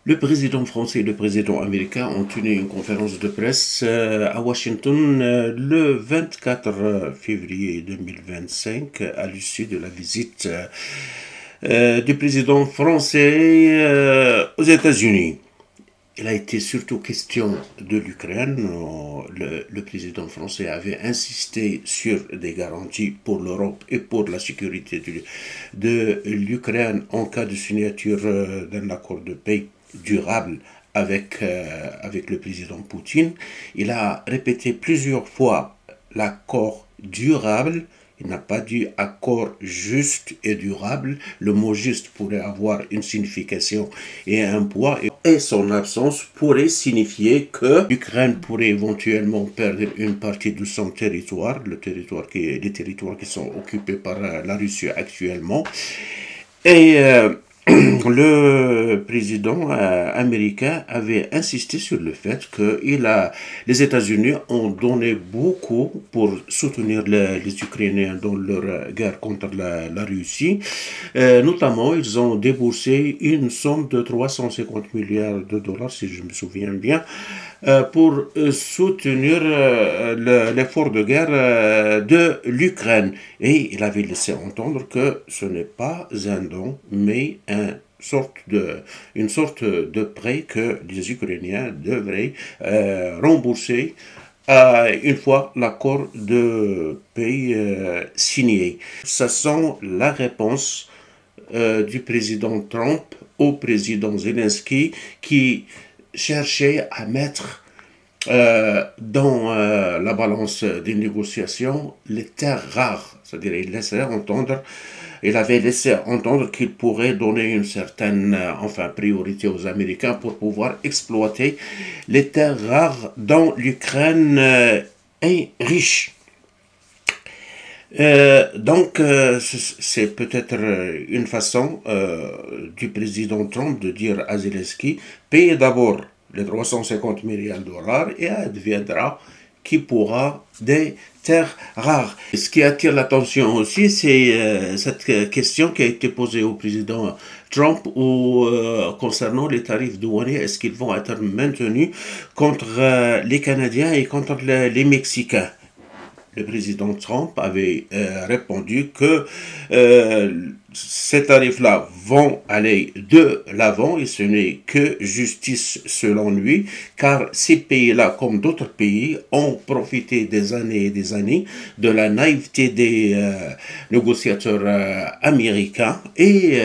Le président français et le président américain ont tenu une conférence de presse à Washington le 24 février 2025 à l'issue de la visite du président français aux États-Unis. Il a été surtout question de l'Ukraine. Le président français avait insisté sur des garanties pour l'Europe et pour la sécurité de l'Ukraine en cas de signature d'un accord de paix durable avec le président Poutine. Il a répété plusieurs fois l'accord durable. Il n'a pas dit accord juste et durable. Le mot juste pourrait avoir une signification et un poids. Et son absence pourrait signifier que l'Ukraine pourrait éventuellement perdre une partie de son territoire, les territoires qui sont occupés par la Russie actuellement. Et le président américain avait insisté sur le fait que les États-Unis ont donné beaucoup pour soutenir les Ukrainiens dans leur guerre contre la Russie. Notamment, ils ont déboursé une somme de 350 milliards de dollars, si je me souviens bien, pour soutenir l'effort de guerre de l'Ukraine. Et il avait laissé entendre que ce n'est pas un don, mais une sorte de prêt que les Ukrainiens devraient rembourser une fois l'accord de paix signé. Ça sent la réponse du président Trump au président Zelensky qui cherchait à mettre dans la balance des négociations les terres rares. C'est-à-dire il avait laissé entendre qu'il pourrait donner une certaine priorité aux Américains pour pouvoir exploiter les terres rares dont l'Ukraine est riche. C'est peut-être une façon du président Trump de dire à Zelensky, payez d'abord les 350 milliards de dollars et adviendra qui pourra des terres rares. Ce qui attire l'attention aussi, c'est cette question qui a été posée au président Trump concernant les tarifs douaniers. Est-ce qu'ils vont être maintenus contre les Canadiens et contre les Mexicains? Le président Trump avait répondu que ces tarifs-là vont aller de l'avant et ce n'est que justice selon lui, car ces pays-là, comme d'autres pays, ont profité des années et des années de la naïveté des négociateurs américains et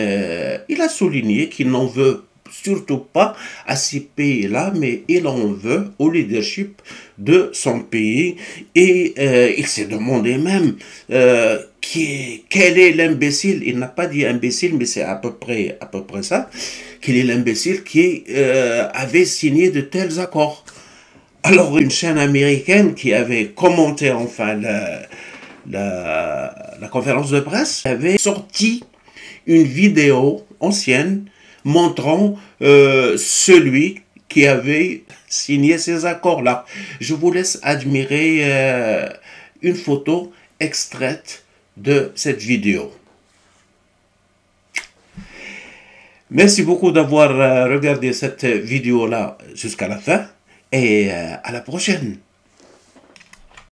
il a souligné qu'il n'en veut surtout pas à ces pays-là, mais il en veut au leadership de son pays et il s'est demandé même quel est l'imbécile. Il n'a pas dit imbécile, mais c'est à peu près ça. Quel est l'imbécile qui avait signé de tels accords? Alors une chaîne américaine qui avait commenté la conférence de presse avait sorti une vidéo ancienne montrant celui qui avait signé ces accords-là. Je vous laisse admirer une photo extraite de cette vidéo. Merci beaucoup d'avoir regardé cette vidéo-là jusqu'à la fin et à la prochaine.